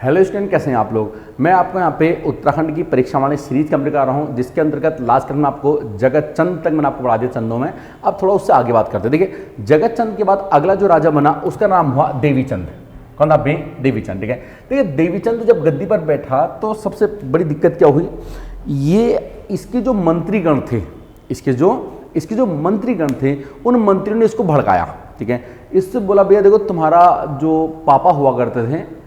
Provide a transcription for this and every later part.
Hello student, कैसे हैं आप लोग। मैं आपको यहाँ पे उत्तराखंड की परीक्षा वाली सीरीज कंप्लीट कर रहा हूँ, जिसके अंतर्गत लास्ट क्लास में आपको जगत चंद तक मैंने आपको पढ़ा दिया चंदों में। अब थोड़ा उससे आगे बात करते हैं। देखिए, जगत चंद के बाद अगला जो राजा बना उसका नाम हुआ देवीचंद। कौन था? देवीचंद। ठीक है, देखिए देवीचंद जब गद्दी पर बैठा तो सबसे बड़ी दिक्कत क्या हुई, ये इसके जो मंत्रीगण थे, इसके जो मंत्रीगण थे, उन मंत्रियों ने इसको भड़काया। ठीक है, इससे बोला भैया देखो, तुम्हारा जो पापा हुआ करते थे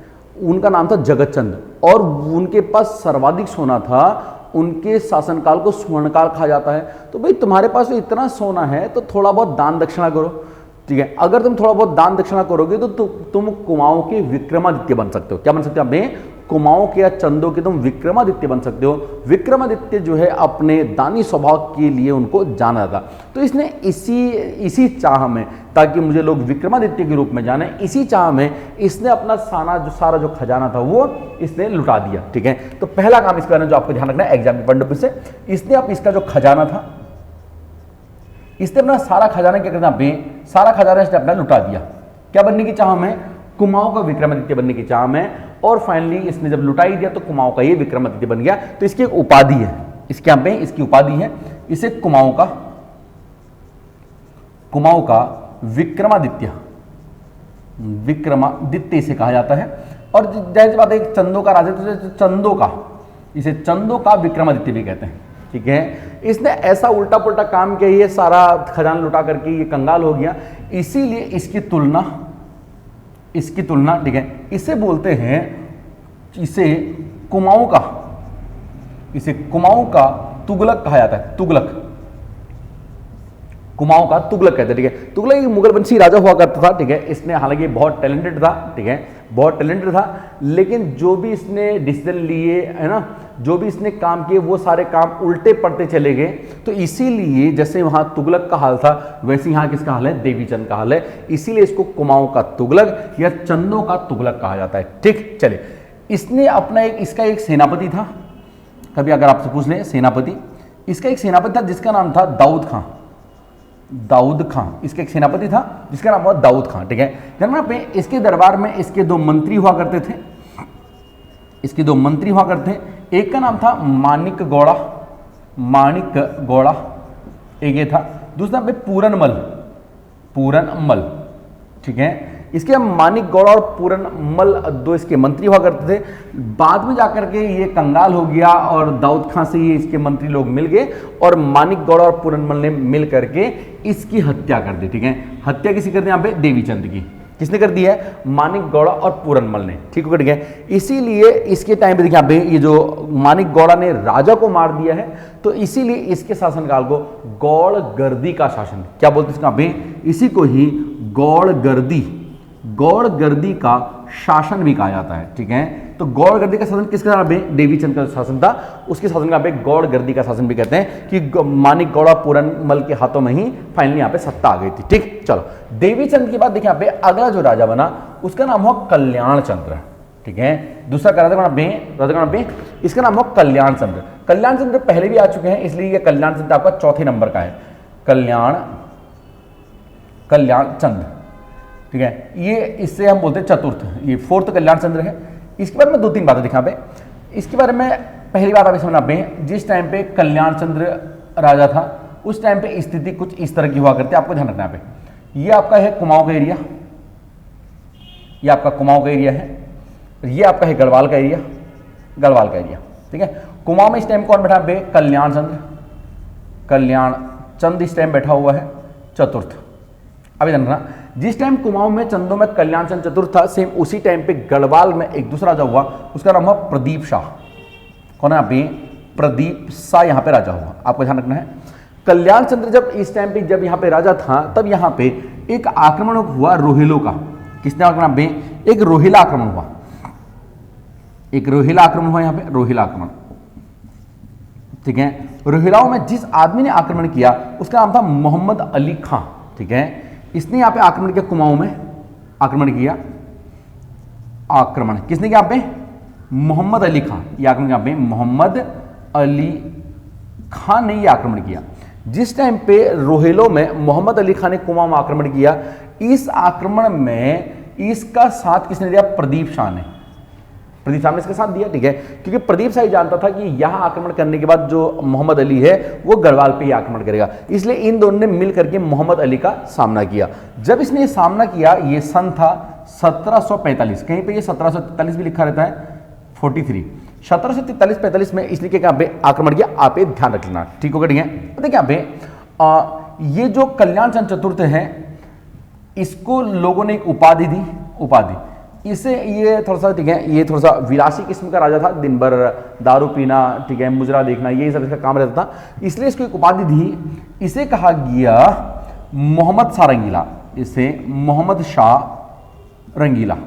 उनका नाम था जगत चंद और उनके पास सर्वाधिक सोना था, उनके शासनकाल को स्वर्णकाल कहा जाता है। तो भाई तुम्हारे पास तो इतना सोना है तो थोड़ा बहुत दान दक्षिणा करो। ठीक है, अगर तुम थोड़ा बहुत दान दक्षिणा करोगे तो तुम कुमाऊं के विक्रमादित्य बन सकते हो। क्या बन सकते हो? अपने कुमाऊं के या चंदों के तुम विक्रमादित्य बन सकते हो। विक्रमादित्य जो है अपने दानी स्वभाव के लिए उनको जाना था। तो इसने इसी चाह में, ताकि मुझे लोग विक्रमादित्य के रूप में जाने, इसी चाह में इसने अपना सारा जो खजाना था वो इसने लुटा दिया। ठीक है, तो पहला काम इसके बारे में जो आपको ध्यान रखना है एग्जाम के पॉइंट ऑफ व्यू से, इसने इसका जो खजाना था, इसने अपना सारा खजाना क्या करना, सारा खजाना इसने अपना लुटा दिया। क्या बनने की चाह में? कुमाऊं का विक्रमादित्य बनने की चाह में। और फाइनली इसने जब लुटा ही दिया तो कुमाऊं का ये विक्रमादित्य बन गया। तो इसकी एक उपाधि है, इसके यहाँ पे इसकी उपाधि है, इसे कुमाऊं का विक्रमादित्य इसे कहा जाता है। और जैसे बात है चंदों का राजा, तो इसे चंदों का विक्रमादित्य भी कहते हैं। ठीक है, इसने ऐसा उल्टा पुल्टा काम किया, ये सारा खजाना लुटा करके ये कंगाल हो गया। इसीलिए इसकी तुलना ठीक है, इसे बोलते हैं, इसे कुमाऊं का तुगलक कहा जाता है। कुमाऊं का तुगलक कहते हैं। ठीक है, तुगलक एक मुगल वंशी राजा हुआ करता था। ठीक है, इसने हालांकि बहुत टैलेंटेड था। ठीक है, बहुत टैलेंटेड था, लेकिन जो भी इसने डिसीजन लिए है ना, जो भी इसने काम किए वो सारे काम उल्टे पड़ते चले गए। तो इसीलिए जैसे वहां तुगलक का हाल था, वैसे यहां किसका हाल है? देवीचंद का हाल है। इसीलिए इसको कुमाऊं का तुगलक या चंदों का तुगलक कहा जाता है। ठीक, चलिए, इसने अपना इसका एक सेनापति था। कभी अगर आपसे पूछ ले सेनापति, इसका एक सेनापति था जिसका नाम था दाऊद खां। इसका एक सेनापति था जिसका नाम हुआ दाऊद खां। ठीक है, ध्यान पे इसके दरबार में इसके दो मंत्री हुआ करते थे। एक का नाम था मानिक गौड़ा, एक ये था। दूसरा पे पूरनमल। ठीक है, इसके मानिक गौड़ा और पूरनमल दो इसके मंत्री हुआ करते थे। बाद में जाकर के ये कंगाल हो गया और दाऊद खां से ये इसके मंत्री लोग मिल गए और मानिक गौड़ा और पूरनमल ने मिल करके इसकी हत्या कर दी। ठीक है, हत्या किसी कर दी यहाँ पे? देवीचंद की। किसने कर दी है? मानिक गौड़ा और पूरनमल ने। ठीक है, इसीलिए इसके टाइम पे देखिए यहाँ पे ये जो मानिक गौड़ा ने राजा को मार दिया है, तो इसीलिए इसके शासनकाल को गौड़गर्दी का शासन, क्या बोलते हैं इसका? इसी को ही गौड़गर्दी का शासन भी कहा जाता है। ठीक है, तो गौड़गर्दी का शासन किसका नाम है? देवीचंद का शासन था, उसके शासन का गौड़गर्दी का शासन भी कहते हैं कि मानिक गौड़ा पूरनमल के हाथों में ही फाइनली यहाँ पे सत्ता आ गई थी। ठीक, चलो, देवीचंद के बाद देखिए यहाँ पे अगला जो राजा बना उसका नाम हुआ कल्याण चंद्र। ठीक है, दूसरा राजा का नाम इसका नाम हुआ कल्याण चंद्र पहले भी आ चुके हैं, इसलिए ये कल्याण चंद्र आपका चौथे नंबर का है। कल्याण चंद्र। ठीक है, ये इससे हम बोलते हैं चतुर्थ, ये फोर्थ कल्याण चंद्र है। इसके बारे में दो तीन बातें दिखा पे। इसके बारे में पहली बात आप समझना पे, जिस टाइम पे कल्याण चंद्र राजा था उस टाइम पे स्थिति कुछ इस तरह की हुआ करती है, आपको ध्यान रखना पे। ये आपका है कुमाऊं का एरिया, ये आपका कुमाऊं का एरिया है, ये आपका है गढ़वाल का एरिया। ठीक है, कुमाऊं में इस टाइम कौन बैठा पे? कल्याण चंद इस टाइम बैठा हुआ है चतुर्थ। अभी ध्यान रखना, जिस टाइम कुमाऊं में चंदों में कल्याण चंद चतुर्थ था, सेम उसी टाइम पे गढ़वाल में एक दूसरा राजा हुआ, उसका नाम हुआ प्रदीप शाह। कौन है यहाँ पे? प्रदीप शाह यहाँ पे राजा हुआ, आपको ध्यान रखना है। कल्याण चंद्र जब इस टाइम पे जब यहाँ पे राजा था, तब यहाँ पे एक आक्रमण हुआ रोहिलों का। किसने आक्रमण? एक रोहिला आक्रमण हुआ, यहाँ पे रोहिला आक्रमण। ठीक है, रोहिलाओं में जिस आदमी ने आक्रमण किया उसका नाम था मोहम्मद अली खां। ठीक है, इसने यहाँ पे आक्रमण किया, कुमाऊं में आक्रमण किया। किसने किया यहाँ पे? मोहम्मद अली खां। ये आक्रमण यहाँ पे मोहम्मद अली खान ने ये आक्रमण किया। जिस टाइम पे रोहिलों में मोहम्मद अली खान ने कुमाऊं में आक्रमण किया, इस आक्रमण में इसका साथ किसने दिया? प्रदीप शाह ने। प्रदीप शाह ने इसका साथ दिया, ठीक है, क्योंकि प्रदीप शाह जानता था कि यहां आक्रमण करने के बाद जो मोहम्मद अली है वो गढ़वाल पे ही आक्रमण करेगा, इसलिए इन दोनों ने मिल करके मोहम्मद अली का सामना किया। जब इसने ये सामना किया, ये सन था 1745, कहीं पे ये 1743 भी लिखा रहता है, 43, 1743-45 में इसलिए क्या पे आक्रमण किया, आप ये ध्यान रख लेना, ठीक होगा, ठीक है। देखिए यहाँ पे ये जो कल्याण चंद चतुर्थ है, इसको लोगों ने एक उपाधि दी, उपाधि इसे, ये थोड़ा सा, ठीक है, ये थोड़ा सा विलासी किस्म का राजा था, दिन भर दारू पीना, ठीक है, मुजरा देखना, ये सब इसका काम रहता था, इसलिए इसको एक उपाधि दी, इसे कहा गया मोहम्मद शाह रंगीला, इसे मोहम्मद शाह रंगीला,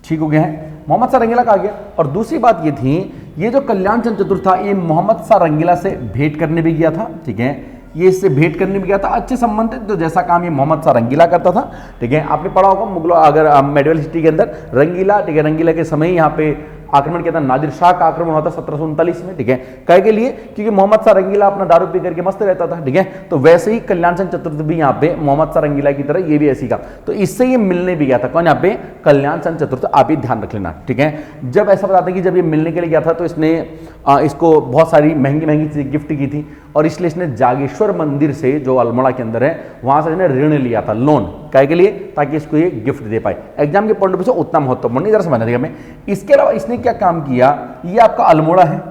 ठीक हो गया है, मोहम्मद शाह रंगीला कहा गया। और दूसरी बात ये थी, ये जो कल्याण चंद चतुर्थ था, ये मोहम्मद शाह रंगीला से भेंट करने भी गया था, ठीक है, ये इससे भेंट करने भी गया था, अच्छे संबंध थे, तो जैसा काम ये मोहम्मद शाह रंगीला करता था, ठीक है, आपने पढ़ा होगा मुगलों, अगर मेडिवल हिस्ट्री के अंदर रंगीला, ठीक है, रंगीला के समय ही यहाँ पे आक्रमण किया था, नादिर शाह का आक्रमण हुआ था 1739 में, ठीक है, कहे के लिए क्योंकि मोहम्मद शाह रंगीला अपना दारू पी करके मस्त रहता था, ठीक है, तो वैसे ही कल्याण चंद चतुर्थ भी यहाँ पे मोहम्मद शाह रंगीला की तरह ये भी ऐसी का, तो इससे ये मिलने भी गया था, कौन यहाँ पे, कल्याण चंद चतुर्थ, आप ही ध्यान रख लेना, ठीक है। जब ऐसा बताते हैं कि जब ये मिलने के लिए गया था तो इसने इसको बहुत सारी महंगी महंगी चीजें गिफ्ट की थी, और इसलिए इसने जागेश्वर मंदिर से जो अल्मोड़ा के अंदर है वहां से इसने ऋण लिया था, लोन, काय के लिए, ताकि इसको ये गिफ्ट दे पाए। एग्जाम के पॉइंट ऑफ व्यू से उतना महत्वपूर्ण नहीं, जरा समझना देखिए हमें। इसके अलावा इसने क्या काम किया, ये आपका अल्मोड़ा है,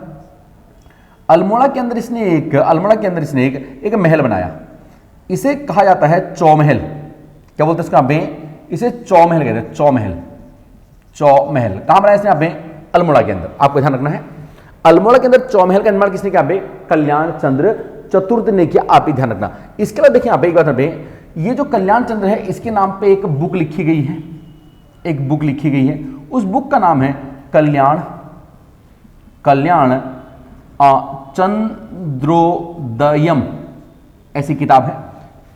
अल्मोड़ा के अंदर इसने एक महल बनाया, इसे कहा जाता है चौमहल, क्या बोलते हैं इसका पे, इसे चौमहल कहते हैं, चौमहल, चौमहल कहां बनाया इसने यहाँ पे, अल्मोड़ा के अंदर, आपको ध्यान रखना है, अल्मोड़ा के अंदर चौमहल का निर्माण किसने किया, कल्याण चंद्र चतुर्थ ने किया, आप ही ध्यान रखना। इसके बाद देखिए यहाँ पे एक बात पे, ये जो कल्याण चंद्र है इसके नाम पे एक बुक लिखी गई है, एक बुक लिखी गई है, उस बुक का नाम है कल्याण चंद्रोदयम, ऐसी किताब है,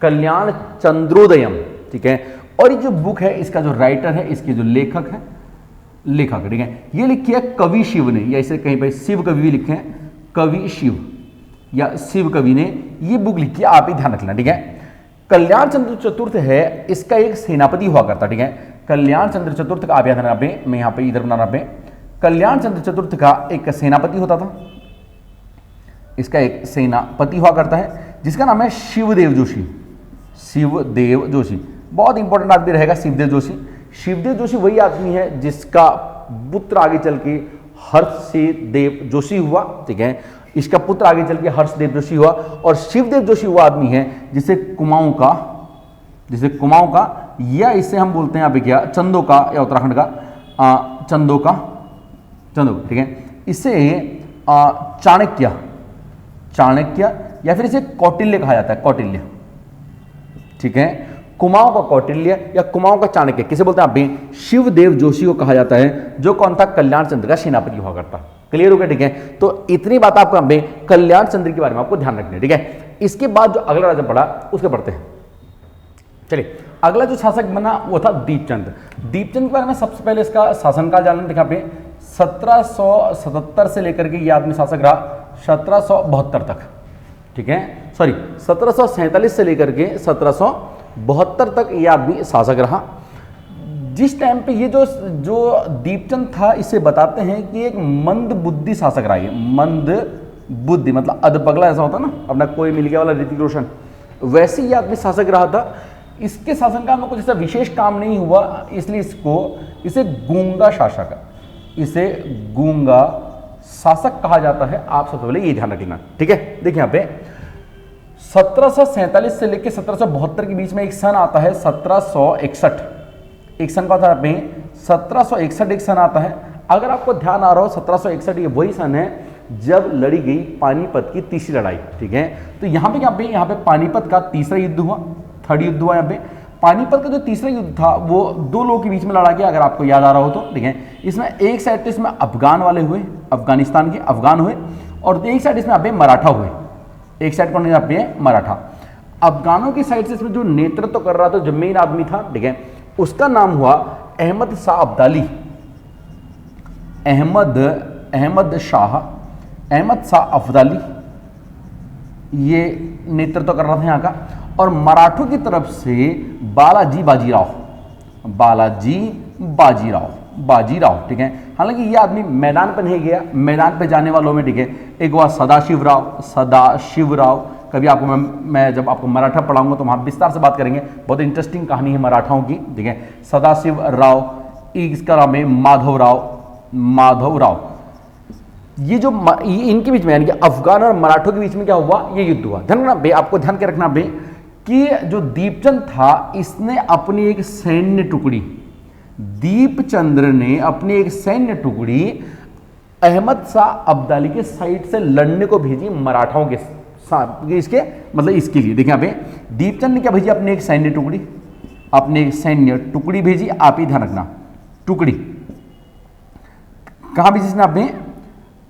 कल्याण चंद्रोदयम, ठीक है। और ये जो बुक है, इसका जो राइटर है, इसके जो लेखक है, ठीक है, ये लिखी है कवि शिव ने, या इसे कहीं पर शिव कवि भी लिखे हैं, कवि शिव या शिव कवि ने ये बुक लिखी है, आप ही ध्यान रखना, ठीक है। कल्याण चंद्र चतुर्थ है, इसका एक सेनापति हुआ करता, ठीक है, कल्याण चंद्र चतुर्थ का आप याद रखना पे, मैं यहाँ पे इधर बना रहा पे, कल्याण चंद्र चतुर्थ का एक सेनापति होता था, इसका एक सेनापति हुआ करता है जिसका नाम है शिवदेव जोशी, शिवदेव जोशी, बहुत इंपॉर्टेंट आदमी रहेगा शिवदेव जोशी। शिवदेव जोशी वही आदमी है जिसका पुत्र आगे चल के हर्षदेव जोशी हुआ, ठीक है, इसका पुत्र आगे चल के हर्षदेव जोशी हुआ, और शिवदेव जोशी वो आदमी है जिसे कुमाऊं का या इसे हम बोलते हैं यहाँ पे क्या, चंदो का, या उत्तराखंड का चंदो, ठीक है, इसे चाणक्य या फिर इसे कौटिल्य कहा जाता है, कौटिल्य, ठीक है, कुमाऊं का कौटिल्य या कुमाऊं का चाणक्य, किसे बोलते हैं आप, शिवदेव जोशी को कहा जाता है, जो कौन था, कल्याण चंद्र का सेनापति हुआ करता। क्लियर हो गया, ठीक है। तो इतनी बात आपको कल्याण चंद्र के बारे में आपको ध्यान रखनी है, ठीक है। इसके बाद जो अगला राजा पड़ा उसके पढ़ते हैं, चलिए। अगला जो शासक बना वो था दीपचंद। दीपचंद के बारे में सबसे पहले इसका शासनकाल जानना, देखा पे 1777 से लेकर के ये आदमी शासक रहा 1772 तक, ठीक है, सॉरी 1747 से लेकर के 1772 तक ये आदमी शासक रहा। जिस टाइम पे ये जो दीपचंद था, इसे बताते हैं कि एक मंद बुद्धि शासक रहा है। मंद बुद्धि मतलब अधपगला, ऐसा होता ना अपना कोई मिल गया वाला ऋतिक रोशन, वैसे ही आदमी शासक रहा था। इसके शासनकाल में कुछ ऐसा विशेष काम नहीं हुआ, इसलिए इसे गूंगा शासक कहा जाता है। आप सबसे पहले ये ध्यान रखना, ठीक है। देखिए यहाँ पे 1747 से लेकर 1772 के बीच में एक सन आता है 1761, एक सन का था 1761 एक सन आता है। अगर आपको ध्यान आ रहा हो 1761 ये वही सन है जब लड़ी गई पानीपत की तीसरी लड़ाई, ठीक है। तो यहाँ पे पानीपत का तीसरा युद्ध हुआ, थर्ड युद्ध हुआ। यहाँ पे पानीपत का जो तीसरा युद्ध था वो दो लोगों के बीच में लड़ा गया, अगर आपको याद आ रहा हो तो, ठीक है। इसमें एक साइड तो इसमें अफगान वाले हुए, अफगानिस्तान के अफगान हुए, और एक साइड इसमें यहाँ पे मराठा हुए। एक साइड कौन यहाँ पे मराठा। अफगानों की साइड से इसमें जो नेतृत्व कर रहा था, जो मेन आदमी था, ठीक है, उसका नाम हुआ अहमद शाह अब्दाली। अहमद शाह अब्दाली ये नेतृत्व कर रहा था यहाँ का। और मराठों की तरफ से बालाजी बाजीराव, बाजीराव, ठीक है। हालांकि ये आदमी मैदान पर नहीं गया, मैदान पे जाने वालों में, ठीक है, एक हुआ सदाशिवराव। कभी आपको मैं जब आपको मराठा पढ़ाऊंगा तो वहाँ विस्तार से बात करेंगे, बहुत इंटरेस्टिंग कहानी है मराठाओं की, ठीक है। सदाशिवराव, इसका नाम है माधवराव। ये जो इनके बीच में यानी कि अफगान और मराठों के बीच में क्या हुआ, ये युद्ध हुआ। ध्यान रखना, आपको ध्यान के रखना कि जो दीपचंद था इसने अपनी एक सैन्य टुकड़ी, दीपचंद्र ने अपनी एक सैन्य टुकड़ी अहमद शाह अब्दाली के साइड से लड़ने को भेजी मराठाओं के साथ, इसके मतलब इसके लिए। देखिए यहाँ पे दीपचंद ने क्या भेजी, अपनी एक सैन्य टुकड़ी भेजी। आप ही ध्यान रखना, टुकड़ी कहां भेजी इसने आपने,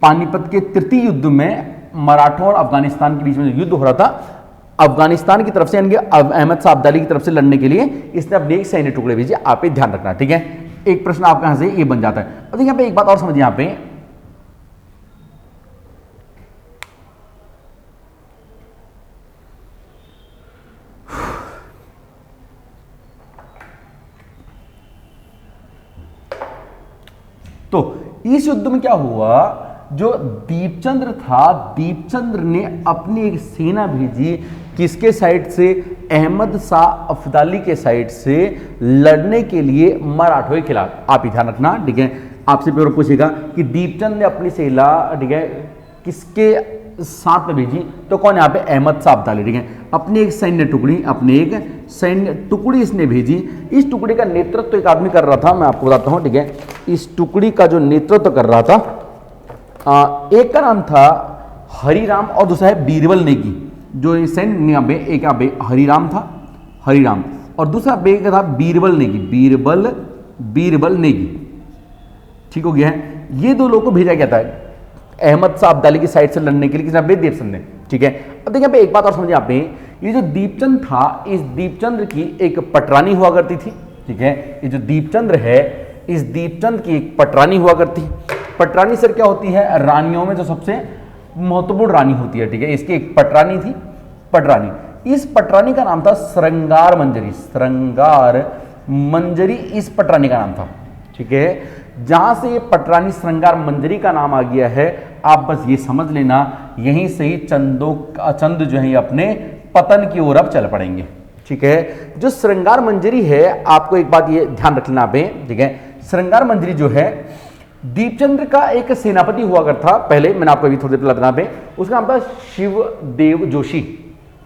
पानीपत के तृतीय युद्ध में मराठों और अफगानिस्तान के बीच में युद्ध हो रहा था, अफगानिस्तान की तरफ से यानी कि अहमद शाह अब्दाली की तरफ से लड़ने के लिए इसने अपने एक सैन्य टुकड़े भेजे। आप ही ध्यान रखना, ठीक है। एक प्रश्न आपके यहां से ये बन जाता है। अब यहाँ पे एक बात और समझिए, यहाँ पे तो इस युद्ध में क्या हुआ, जो दीपचंद्र था, दीपचंद्र ने अपनी एक सेना भेजी किसके साइड से, अहमद शाह अब्दाली के साइड से लड़ने के लिए मराठों के खिलाफ। आप ही ध्यान रखना, ठीक है। आपसे पेपर पूछेगा कि दीपचंद ने अपनी सेना, ठीक है, किसके साथ में भेजी, तो कौन यहाँ पे, अहमद शाह अब्दाली, ठीक है। अपनी एक सैन्य टुकड़ी इसने भेजी। इस टुकड़ी का नेतृत्व एक आदमी कर रहा था, मैं आपको बताता हूं, ठीक है। इस टुकड़ी का जो नेतृत्व कर रहा था, एक का नाम था हरिराम और दूसरा है बीरबल नेगी। जो सैन्य यहाँ पे एक यहाँ पे हरिराम था, हरिराम, और दूसरा बेग था बीरबल नेगी, ठीक हो गया है। ये दो लोगों को भेजा गया था अहमद शाह अब्दाली की साइड से लड़ने के लिए, किसने, दीपचंद ने, ठीक है। अब देखिए पे एक बात और समझिए, आप ये जो दीपचंद था, इस दीपचंद्र की एक पटरानी हुआ करती थी, ठीक है। ये जो दीपचंद्र है, इस दीपचंद की एक पटरानी हुआ करती है। पटरानी सर क्या होती है, रानियों में जो सबसे महत्वपूर्ण रानी होती है, ठीक है। इसकी एक पटरानी थी, पटरानी। इस पटरानी का नाम था श्रृंगार मंजरी, इस पटरानी का नाम था, ठीक है। जहां से ये पटरानी श्रृंगार मंजरी का नाम आ गया है, आप बस ये समझ लेना, यहीं से ही चंद जो है अपने पतन की ओर अब चल पड़ेंगे, ठीक है। जो श्रृंगार मंजरी है, आपको एक बात ये ध्यान रखना पे, ठीक है। श्रृंगार मंजरी जो है, दीपचंद्र का एक सेनापति हुआ करता था पहले, मैंने आपको अभी थोड़ी देर बता पे, उसका नाम था शिवदेव जोशी।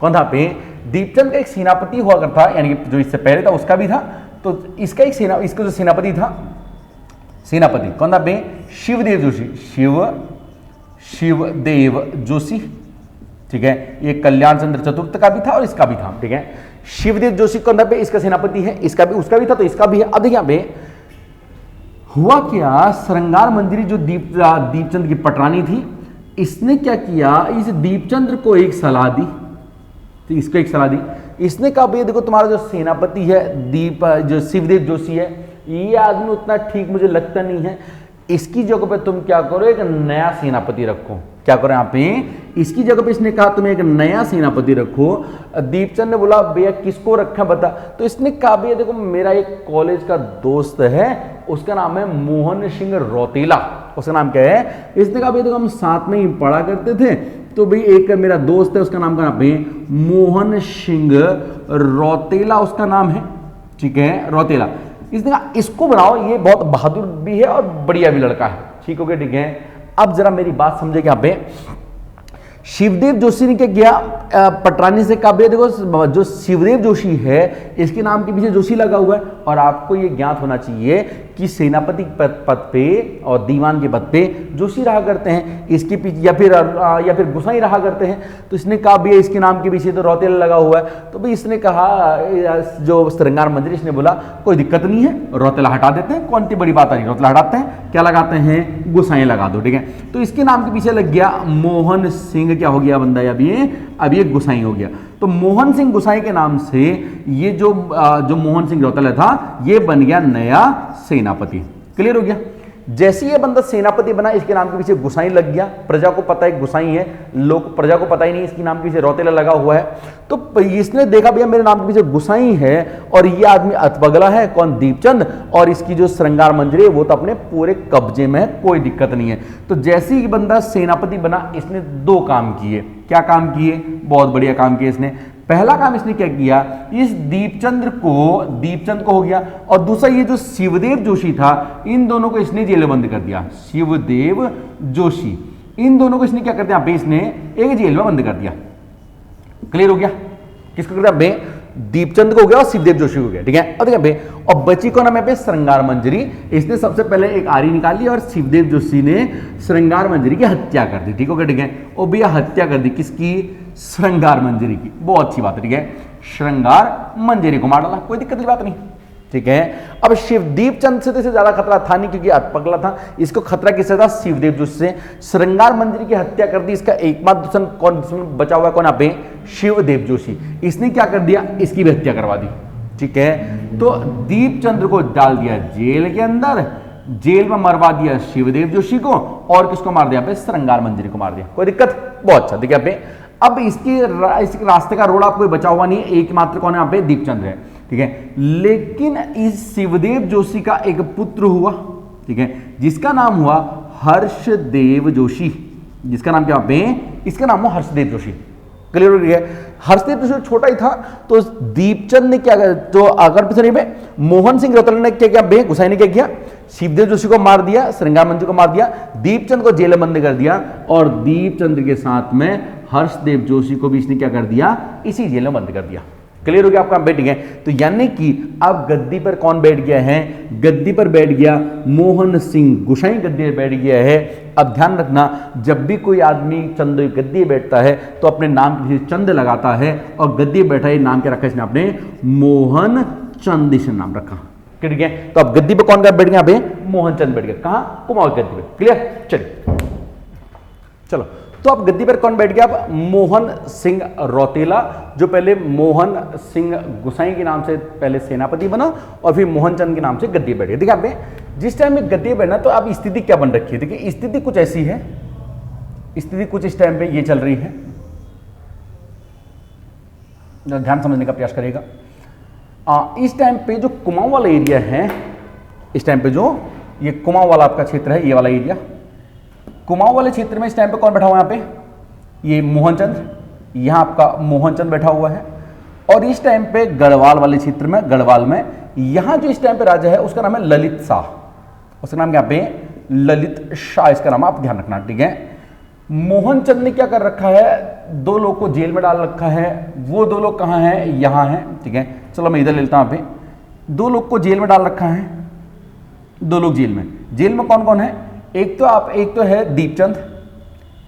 कौन था पे, दीपचंद्र का एक सेनापति हुआ करता, यानी कि जो इससे पहले था उसका भी था, तो इसका एक इसका जो सेनापति था, सेनापति कौन था बे, शिवदेव जोशी, शिवदेव जोशी, ठीक है। ये कल्याण चंद्र चतुर्थ का भी था और इसका भी था, ठीक है। शिवदेव जोशी कौन था बे, इसका सेनापति है, इसका भी, उसका भी था, तो इसका भी है। अब देखिए पे हुआ क्या, श्रृंगार मंजरी जो दीपचंद्र की पटरानी थी, इसने क्या किया, इस दीपचंद्र को एक सलाह दी, तो इसको एक सलाह दी। इसने कहा भैया देखो, तुम्हारा जो सेनापति है जो शिवदेव जोशी है, ये आदमी उतना ठीक मुझे लगता नहीं है, इसकी जगह पे तुम क्या करो, एक नया सेनापति रखो। क्या करो यहाँ पे, इसकी जगह पे इसने कहा तुम एक नया सेनापति रखो। दीपचंद ने बोला भैया किसको रखा बता, तो इसने कहा भैया देखो मेरा एक कॉलेज का दोस्त है, उसका नाम है मोहन सिंह रौतेला। उसका नाम क्या है, इसने कहा भैया देखो हम साथ में ही पढ़ा करते थे, तो भाई एक मेरा दोस्त है, उसका नाम का नाम है मोहन सिंह रौतेला, उसका नाम है, ठीक है, रौतेला। इसने कहा इसको बनाओ, ये बहुत बहादुर भी है और बढ़िया भी लड़का है, ठीक हो गया, ठीक है। अब जरा मेरी बात समझे, यहाँ पे शिवदेव जोशी ने क्या किया, पटरानी से कहा देखो जो शिवदेव जोशी है, इसके नाम के पीछे जोशी लगा हुआ है, और आपको ये ज्ञात होना चाहिए कि सेनापति पद पे और दीवान के पद पे जोशी रहा करते हैं, इसके पीछे या फिर गुसाई रहा करते हैं। तो इसने कहा भैया इसके नाम के पीछे तो रौतेला लगा हुआ है, तो भाई इसने कहा, जो श्रृंगार मंजरी, इसने बोला कोई दिक्कत नहीं है, रौतेला हटा देते हैं, कौन सी बड़ी बात आ रही, रौतेला हटाते हैं, क्या लगाते हैं, गुसाई लगा दो, ठीक है। तो इसके नाम के पीछे लग गया मोहन सिंह, क्या हो गया बंदा, अब ये गुसाई हो गया। तो मोहन सिंह गुसाई के नाम से ये जो मोहन सिंह रौतेला था, ये बन गया नया सेनापति। क्लियर हो गया। जैसे ये बंदा सेनापति बना, इसके नाम के पीछे गुसाई लग गया, प्रजा को पता है गुसाई है, लोग प्रजा को पता ही नहीं इसके नाम के पीछे रौतेला लगा हुआ है, तो इसने देखा भैया मेरे नाम के पीछे गुसाई है और ये आदमी अतबगला है, कौन, दीपचंद, और इसकी जो श्रृंगार मंजरी है वो तो अपने पूरे कब्जे में है, कोई दिक्कत नहीं है। तो जैसे ही बंदा सेनापति बना, इसने दो काम किए। क्या काम किए? बहुत बढ़िया काम किए इसने। पहला काम इसने क्या किया, इस दीपचंद को हो गया, और दूसरा ये जो शिवदेव जोशी था, इन दोनों को इसने जेल में बंद कर दिया। शिवदेव जोशी, इन दोनों को इसने क्या कर दिया, इसने एक जेल में बंद कर दिया। क्लियर हो गया? किसको कर दिया? दीपचंद को हो गया और शिवदेव जोशी को हो गया। ठीक है, अब देखिए और बची कौन है? श्रृंगार मंजरी। इसने सबसे पहले एक आरी निकाली और शिवदेव जोशी ने श्रृंगार मंजरी की हत्या कर दी। ठीक हो गया? ठीक है, और भैया हत्या कर दी किसकी? श्रृंगार मंजरी की। बहुत अच्छी बात है। ठीक है, श्रृंगार मंजरी को मार डाला, कोई दिक्कत की बात नहीं। ठीक है, अब दीपचंद से ज्यादा खतरा था नहीं, क्योंकि अतपगला था। इसको खतरा किससे था? शिवदेव जोशी से। श्रृंगार मंजरी की हत्या कर दी। इसका एकमात्र दुश्मन बचा हुआ कौन? आप शिवदेव जोशी। इसने क्या कर दिया? इसकी भी हत्या करवा दी। ठीक है, तो दीपचंद्र को डाल दिया जेल के अंदर, जेल में मरवा दिया शिवदेव जोशी को, और किसको मार दिया? श्रृंगार मंजरी को मार दिया। कोई दिक्कत? बहुत अच्छा। देखिए अब इसके रास्ते का रोड़ा कोई बचा हुआ नहीं है, एकमात्र कौन है? यहाँ पे दीपचंद्र है। ठीक है, लेकिन इस शिवदेव जोशी का एक पुत्र हुआ, ठीक है, जिसका नाम हुआ हर्षदेव जोशी। जिसका नाम क्या पे? इसका नाम हुआ हर्षदेव जोशी। क्लियर हो गया? हर्षदेव जोशी छोटा ही था, तो दीपचंद ने क्या, तो अगर पिछले में मोहन सिंह रौतेला ने क्या किया? गुसाई ने क्या किया? शिवदेव जोशी को मार दिया, श्रृंगार मंजरी को मार दिया, दीपचंद को जेल में बंद कर दिया, और दीपचंद के साथ में हर्षदेव जोशी को भी इसने क्या कर दिया? इसी जेल में बंद कर दिया। क्लियर हो गया आपका? बैठ गए। तो यानी कि अब गद्दी पर कौन बैठ गया है? गद्दी पर बैठ गया मोहन सिंह गुसाई, गद्दी पर बैठ गया है। अब ध्यान रखना, जब भी कोई आदमी चंद गद्दी बैठता है तो अपने नाम के पीछे चंद लगाता है, और गद्दी बैठा है नाम क्या रखा इसने? अपने मोहन चंद इसने नाम रखा। ठीक है, तो अब गद्दी पर कौन बैठ गया? मोहन चंद बैठ गया। कहां? कुमाऊं गद्दी पर। क्लियर? चलिए चलो, तो अब गद्दी पर कौन बैठ गया? अब मोहन सिंह रौतेला, जो पहले मोहन सिंह गुसाई के नाम से पहले सेनापति बना और फिर मोहन चंद के नाम से गद्दी बैठ गया। देखिए आप जिस टाइम में गद्दी बैठना, तो अब स्थिति क्या बन रखी है? देखिए स्थिति कुछ ऐसी है, स्थिति कुछ इस टाइम पे ये चल रही है, ध्यान समझने का प्रयास करेगा। इस टाइम पे जो कुमाऊं वाला एरिया है, इस टाइम पे जो ये कुमाऊं वाला आपका क्षेत्र है, ये वाला एरिया, कुमाऊं वाले क्षेत्र में इस टाइम पे कौन बैठा हुआ है? यहाँ पे ये मोहनचंद, यहाँ आपका मोहनचंद बैठा हुआ है। और इस टाइम पे गढ़वाल वाले क्षेत्र में, गढ़वाल में यहाँ जो इस टाइम पे राजा है उसका नाम है ललित शाह। उसका नाम क्या पे? ललित शाह इसका नाम, आप ध्यान रखना। ठीक है, मोहनचंद ने क्या कर रखा है? दो लोग को जेल में डाल रखा है। वो दो लोग कहाँ हैं? यहाँ हैं। ठीक है, चलो मैं इधर ले लेता हूँ। यहाँ पे दो लोग को जेल में डाल रखा है, दो लोग जेल में। जेल में कौन कौन है? एक तो है दीपचंद,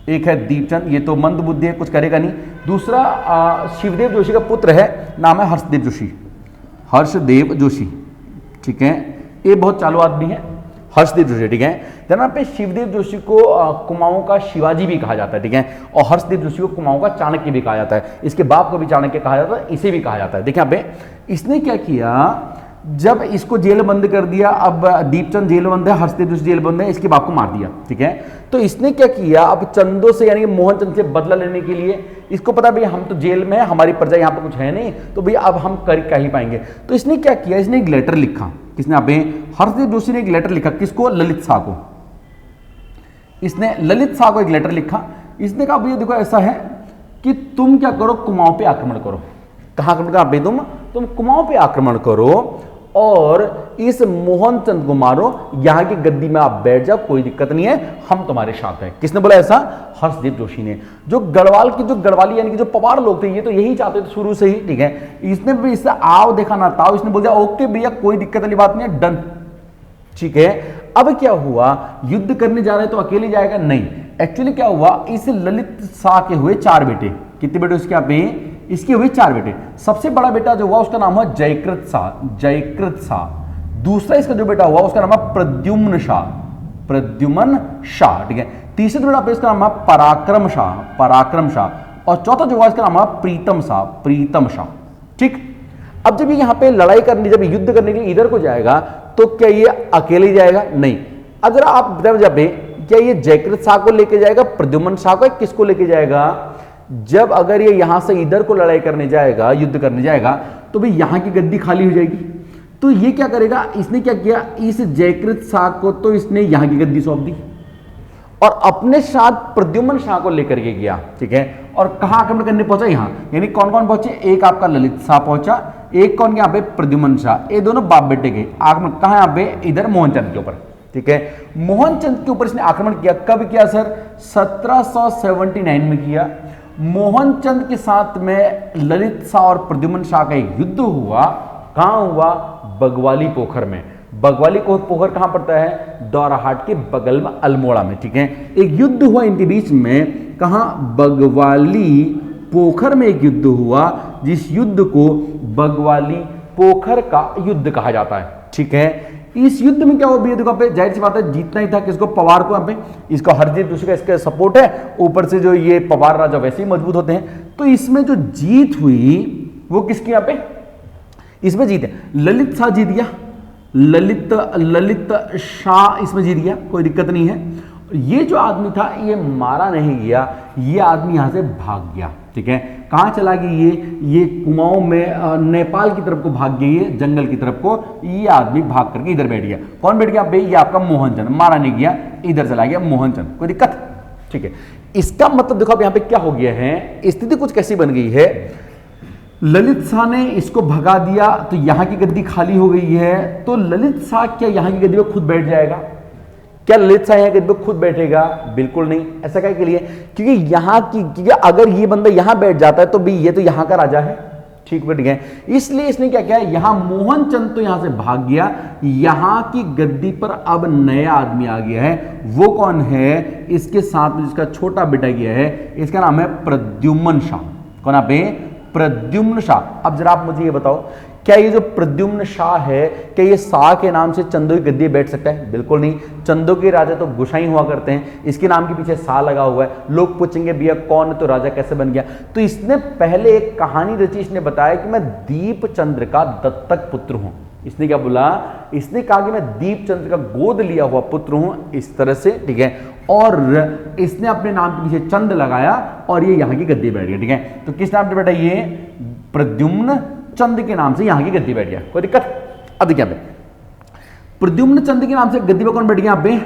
एक है दीपचंद, ये तो मंद बुद्धि है, कुछ करेगा नहीं। दूसरा शिवदेव जोशी का पुत्र है, नाम है हर्षदेव जोशी। हर्षदेव जोशी, ठीक है, ये बहुत चालू आदमी है, हर्षदेव जोशी। ठीक है, ध्यान पे शिवदेव जोशी को कुमाऊं का शिवाजी भी कहा जाता है। ठीक है, और हर्षदेव जोशी को कुमाऊं का चाणक्य भी कहा जाता है। इसके बाप को भी चाणक्य कहा जाता है, इसे भी कहा जाता है। देखिए यहाँ पे इसने क्या किया, जब इसको जेल बंद कर दिया, अब दीपचंद जेल बंद है, हर्षदेव जोशी जेल बंद है, इसके बाप को मार दिया। ठीक है, तो इसने क्या किया, अब चंदों से यानी कि मोहनचंद से बदला लेने के लिए, इसको पता भैया हम तो जेल में है, हमारी प्रजा यहाँ पर कुछ है नहीं, तो भैया अब हम कर क्या ही पाएंगे। तो इसने क्या किया, इसने एक लेटर लिखा। किसने? यहाँ पे हर्षदेव जोशी ने एक लेटर लिखा। किसको? ललित शाह को। इसने ललित शाह को एक लेटर लिखा। इसने कहा भैया देखो ऐसा है कि तुम क्या करो, कुमाऊं पे आक्रमण करो। कहाँ आक्रमण करो? तुम कुमाऊं पे आक्रमण करो और इस मोहनचंद को मारो, यहां की गद्दी में आप बैठ जाओ, कोई दिक्कत नहीं है, हम तुम्हारे साथ हैं। किसने बोला ऐसा? हर्षदेव जोशी ने। जो गढ़वाल की जो गढ़वाली यानी कि जो पवार लोग थे, ये तो यही चाहते थे शुरू से ही। ठीक है, इसने भी इससे आओ देखा ना ताओ, इसने बोल दिया ओके भैया कोई दिक्कत वाली बात नहीं है, डन। ठीक है, अब क्या हुआ, युद्ध करने जा रहे तो अकेले जाएगा? नहीं। एक्चुअली क्या हुआ, इस ललित शाह के हुए 4 बेटे। कितने बेटे उसके? यहाँ पे इसके हुए 4 बेटे। सबसे बड़ा बेटा जो हुआ उसका नाम हुआ जयकृत शाह, जयकृत शाह। दूसरा इसका जो बेटा हुआ उसका नाम है प्रद्युम्न शाह, प्रद्युम्न शाह। ठीक है, तीसरा बेटा पे इसका नाम है पराक्रम शाह, पराक्रम शाह। और चौथा जो हुआ इसका नाम है प्रीतम शाह, प्रीतम शाह। ठीक, अब जब ये यहाँ पे लड़ाई करने, जब युद्ध करने के लिए इधर को जाएगा तो क्या ये अकेले जाएगा? नहीं, अगर आप बताओ जब क्या ये जयकृत शाह को लेके जाएगा, प्रद्युम्न शाह को, किसको लेके जाएगा? जब अगर ये यहां से इधर को लड़ाई करने जाएगा, युद्ध करने जाएगा, तो भाई यहां की गद्दी खाली हो जाएगी। तो ये क्या करेगा, इसने क्या किया, इस जयकृत शाह को तो इसने यहां की गद्दी सौंप दी और अपने साथ प्रद्युम्न शाह को लेकर के गया, ठीक है। और कहां आक्रमण करने पहुंचा? यहां। यानी कौन कौन पहुंचे? एक आपका ललित शाह पहुंचा, एक कौन यहां पे प्रद्युम्न शाह, ये दोनों बाप बेटे गए। आक्रमण कहां? यहां पे इधर मोहनचंद के ऊपर, ठीक है। मोहनचंद के ऊपर इसने आक्रमण किया। कब किया सर? 1779 में किया। मोहनचंद के साथ में ललित शाह और प्रद्युम्न शाह का एक युद्ध हुआ। कहां हुआ? बगवाली पोखर में। बगवाली पोखर कहां पड़ता है? दौराहाट के बगल में, अल्मोड़ा में, ठीक है। एक युद्ध हुआ इनके बीच में। कहां? बगवाली पोखर में एक युद्ध हुआ, जिस युद्ध को बगवाली पोखर का युद्ध कहा जाता है, ठीक है। इस युद्ध में क्या हुआ भैया? देखो पे जाहिर सी बात है, जीतना ही था किसको? पवार को। यहाँ पे इसका हरजीत दूसरे का इसका सपोर्ट है, ऊपर से जो ये पवार राजा वैसे ही मजबूत होते हैं। तो इसमें जो जीत हुई वो किसकी? यहाँ पे इसमें जीत है, ललित शाह जीत गया। ललित शाह इसमें जीत गया, कोई दिक्कत नहीं है। ये जो आदमी था ये मारा नहीं गया, ये आदमी यहां से भाग गया, ठीक है। कहां चला गया? ये कुमाऊं में नेपाल की तरफ को भाग गया, ये जंगल की तरफ को ये आदमी भाग करके इधर बैठ गया। कौन बैठ गया? ये आपका मोहनचंद। मारा नहीं गया, इधर चला गया मोहनचंद, कोई दिक्कत, ठीक है। इसका मतलब देखो अब यहां पे क्या हो गया है, स्थिति कुछ कैसी बन गई है। ललित शाह ने इसको भगा दिया तो यहां की गद्दी खाली हो गई है। तो ललित शाह क्या यहां की गद्दी पे खुद बैठ जाएगा? क्या ललित शाह यहां गद्दी पे खुद बैठेगा? बिल्कुल नहीं। ऐसा क्या के लिए? क्योंकि यहां की, क्योंकि अगर ये बंदा यहां बैठ जाता है तो भी ये तो यहां का राजा है, ठीक बैठ गया। इसलिए इसने क्या किया, यहां मोहनचंद तो यहां से भाग गया, यहां की गद्दी पर अब नया आदमी आ गया है। वो कौन है? इसके साथ में जिसका छोटा बेटा गया है, इसका नाम है प्रद्युम्न शाह। कौन? आप प्रद्युम्न शाह। अब जरा आप मुझे ये बताओ, क्या ये जो प्रद्युम्न शाह है, क्या ये शाह के नाम से चंदो की गद्दी बैठ सकता है? बिल्कुल नहीं। चंदो के राजा तो गोसाई हुआ करते हैं, इसके नाम के पीछे शाह लगा हुआ है। लोग पूछेंगे भैया कौन है तो राजा कैसे बन गया? तो इसने पहले एक कहानी रची, इसने बताया कि मैं दीपचंद्र का दत्तक पुत्र हूं। इसने क्या बोला? इसने कहा कि मैं दीपचंद्र का गोद लिया हुआ पुत्र हूं, इस तरह से, ठीक है। और इसने अपने नाम के पीछे चंद लगाया और ये यहां की गद्दी बैठ गया, ठीक है। तो किस नाम से बैठा? ये प्रद्युम्न चंद के नाम से यहां की गद्दी बैठ गया, कोई दिक्कत? अब देखिए यहाँ पे प्रद्युम्न चंद के नाम से गद्दी पे कौन बैठ गया? यहाँ पे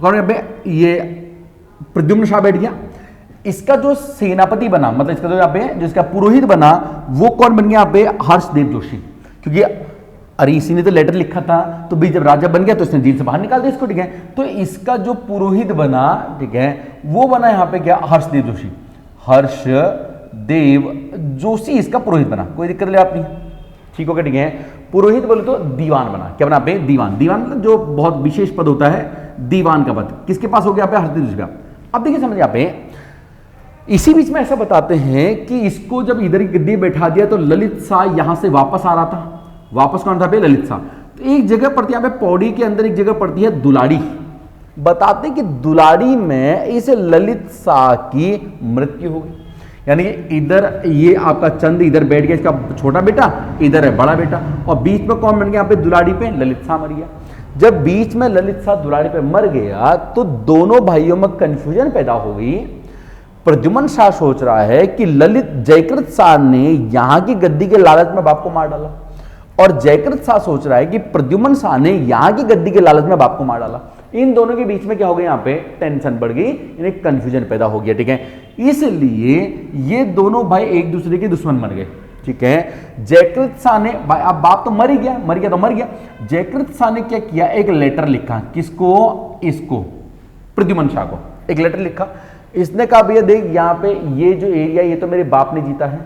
कौन? यहाँ पे ये प्रद्युम्न शाह बैठ गया। इसका जो सेनापति बना, मतलब इसका जो यहाँ पे जिसका पुरोहित बना, वो कौन बन गया? यहाँ पे हर्षदेव जोशी। क्योंकि अरे इसी ने तो लेटर लिखा था, तो भी जब राजा बन गया तो इसने जेल से बाहर निकाल दिया इसको, ठीक है। तो इसका जो पुरोहित बना, ठीक है, वो बना यहाँ पे क्या? हर्षदेव जोशी। हर्षदेव जोशी इसका पुरोहित बना, कोई दिक्कत ले आप नहीं, ठीक हो गया, ठीक है। पुरोहित बोले तो दीवान बना। क्या बना पे? दीवान। दीवान मतलब जो बहुत विशेष पद होता है, दीवान का पद किसके पास हो गया? पे हर्षदेव जोशी का। अब देखिए समझ यहाँ पे, इसी बीच में ऐसा बताते हैं कि इसको जब इधर की गद्दी बैठा दिया तो ललित शाह यहां से वापस आ रहा था। वापस कौन था? पे ललित शाह। तो एक जगह पड़ती है यहाँ पे पौड़ी के अंदर, एक जगह पड़ती है दुलाड़ी। बताते कि दुलाड़ी में इस ललित शाह की मृत्यु हो गई। यानी इधर ये आपका चंद इधर बैठ गया, इसका छोटा बेटा, इधर है बड़ा बेटा, और बीच में कौन बन गया? यहाँ पे दुलाड़ी पे ललित शाह मर गया। जब बीच में ललित शाह दुलाड़ी पे मर गया तो दोनों भाइयों में कंफ्यूजन पैदा हो गई। प्रद्युम्न शाह सोच रहा है कि ललित जयकृत शाह ने यहां की गद्दी के लालच में बाप को मार डाला, और जयकृत शाह सोच रहा है कि प्रद्युम्न शाह ने यहां की गद्दी के लालच में बाप को मार डाला। इन दोनों के बीच में क्या हो गया? यहाँ पे टेंशन बढ़ गई, इन्हें कंफ्यूजन पैदा हो गया, ठीक है। इसलिए ये दोनों भाई एक दूसरे के दुश्मन बन गए, ठीक है। जयकृत शाह ने, भाई अब बाप तो मर ही गया, मर गया तो मर गया। जयकृत शाह ने क्या किया? एक लेटर लिखा। किसको? इसको, प्रद्युम्न शाह को एक लेटर लिखा। इसने कहा भैया देख, यहाँ पे ये जो एरिया ये तो मेरे बाप ने जीता है,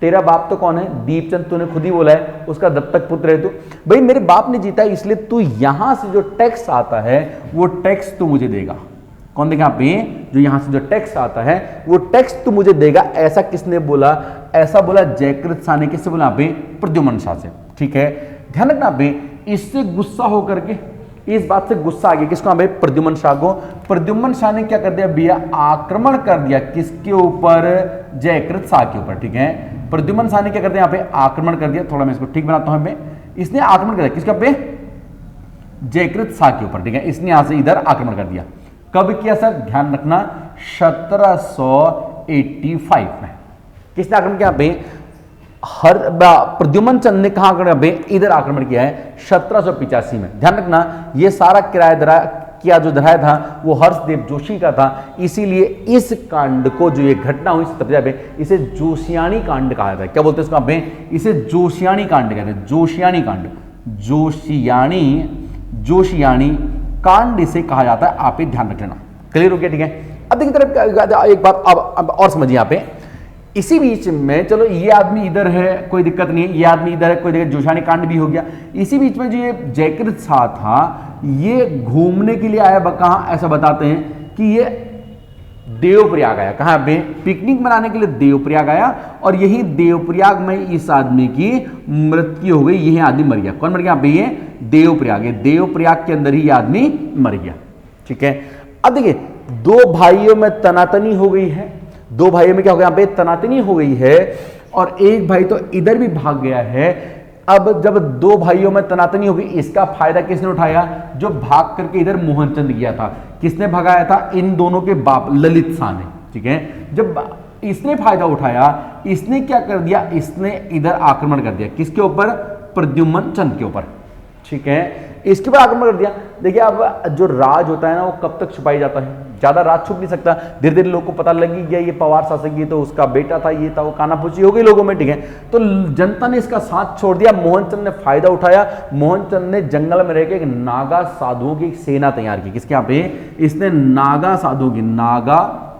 तेरा बाप तो कौन है? दीपचंद, तूने खुद ही बोला है उसका दत्तक पुत्र है तू। भाई मेरे बाप ने जीता है, इसलिए तू यहां से जो टैक्स आता है वो टैक्स तू मुझे देगा। कौन देगा? पे जो यहां से जो टैक्स आता है वो टैक्स तू मुझे देगा। ऐसा किसने बोला? ऐसा बोला जयकृत शाह ने। किससे बोला? पे प्रद्युम्न शाह से, ठीक है। ध्यान रखना पे, इससे गुस्सा होकर के, इस बात से गुस्सा आ गया किसको? भाई प्रद्युम्न शाह को। प्रद्युम्न शाह ने क्या कर दिया भैया? आक्रमण कर दिया। किसके ऊपर? जयकृत शाह के ऊपर, ठीक है। प्रद्युम्न शाह ने क्या कर दिया? यहाँ पे आक्रमण कर दिया। थोड़ा मैं इसको ठीक बनाता हूं। इसने आक्रमण कर दिया किसका? पे जयकृत शाह के ऊपर, ठीक है। इसने यहां से इधर आक्रमण कर दिया। कब किया सर, ध्यान रखना 1785 में। किसने आक्रमण किया पे, प्रद्युमन चंद ने कहा आक्रमण पे, इधर आक्रमण किया है 1785 में। ध्यान रखना ये सारा किया जो धराया था वो हर्षदेव जोशी का था, इसीलिए इस कांड को, जो ये घटना हुई तब पे, इसे जोशियानी कांड कहा जाता है। क्या बोलते हैं इसको आप, इसे जोशियानी कांड कहते हैं, जोशियानी कांड, जोशियानी कांड इसे कहा जाता है। आप ध्यान रख लेना, क्लियर हो गया, ठीक है। अब देखिए तरफ एक बात अब और समझिए यहाँ पे, इसी बीच में चलो ये आदमी इधर है कोई दिक्कत नहीं है, ये आदमी इधर है कोई दिक्कत, जोशियानी कांड भी हो गया। इसी बीच में जो ये जयकृत शाह था ये घूमने के लिए आया, कहाँ, ऐसा बताते हैं कि ये देवप्रयाग आया। कहाँ पे, पिकनिक मनाने के लिए देवप्रयाग आया, और यही देवप्रयाग में इस आदमी की मृत्यु हो गई, यही आदमी मर गया। कौन मर गया, ये देवप्रयाग, देवप्रयाग के अंदर ही ये आदमी मर गया, ठीक है। अब देखिए दो भाइयों में तनातनी हो गई है, दो भाइयों में क्या हो गया, यहाँ पे तनातनी हो गई है, और एक भाई तो इधर भी भाग गया है। अब जब दो भाइयों में तनातनी हो गई, इसका फायदा किसने उठाया, जो भाग करके इधर मोहनचंद गया था। किसने भगाया था, इन दोनों के बाप ललित शाह ने, ठीक है। जब इसने फायदा उठाया, इसने क्या कर दिया, इसने इधर आक्रमण कर दिया, किसके ऊपर, प्रद्युम्न चंद के ऊपर, ठीक है। इसके ऊपर आक्रमण कर दिया। देखिए अब जो राज होता है ना वो कब तक छुपाई जाता है, ज्यादा राज छुप नहीं सकता। धीरे धीरे लोगों को पता लग ही गया ये पवार शासक, ये तो उसका बेटा था, ये था, वो कानाफूसी हो गई लोगों में, ठीक है। तो जनता ने इसका साथ छोड़ दिया, मोहनचंद ने फायदा उठाया। मोहनचंद ने जंगल में रहकर एक नागा साधुओं की सेना तैयार की। किसके यहाँ पे, इसने नागा साधुओं की, नागा